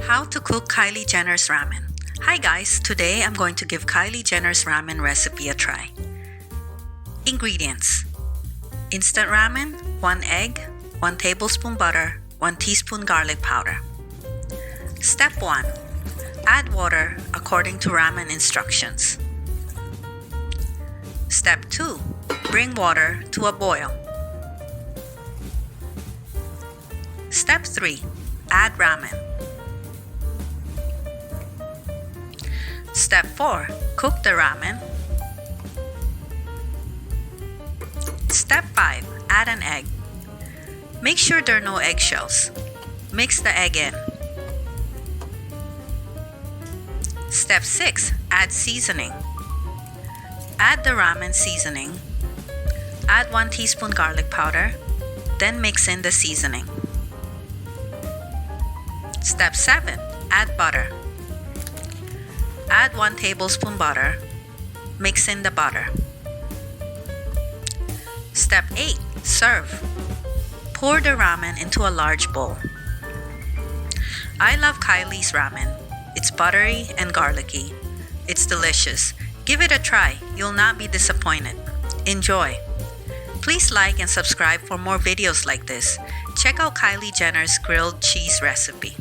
How to cook Kylie Jenner's ramen. Hi guys, today I'm going to give Kylie Jenner's ramen recipe a try. Ingredients: instant ramen, 1 egg, 1 tablespoon butter, 1 teaspoon garlic powder. Step 1. Add water according to ramen instructions. Step 2. Bring water to a boil. Step 3. Add ramen. Step 4. Cook the ramen. Step 5. Add an egg. Make sure there are no eggshells. Mix the egg in. Step 6. Add seasoning. Add the ramen seasoning. Add 1 teaspoon garlic powder. Then mix in the seasoning. Step 7. Add butter. Add 1 tablespoon butter. Mix in the butter. Step 8. Serve. Pour the ramen into a large bowl. I love Kylie's ramen. It's buttery and garlicky. It's delicious. Give it a try. You'll not be disappointed. Enjoy. Please like and subscribe for more videos like this. Check out Kylie Jenner's grilled cheese recipe.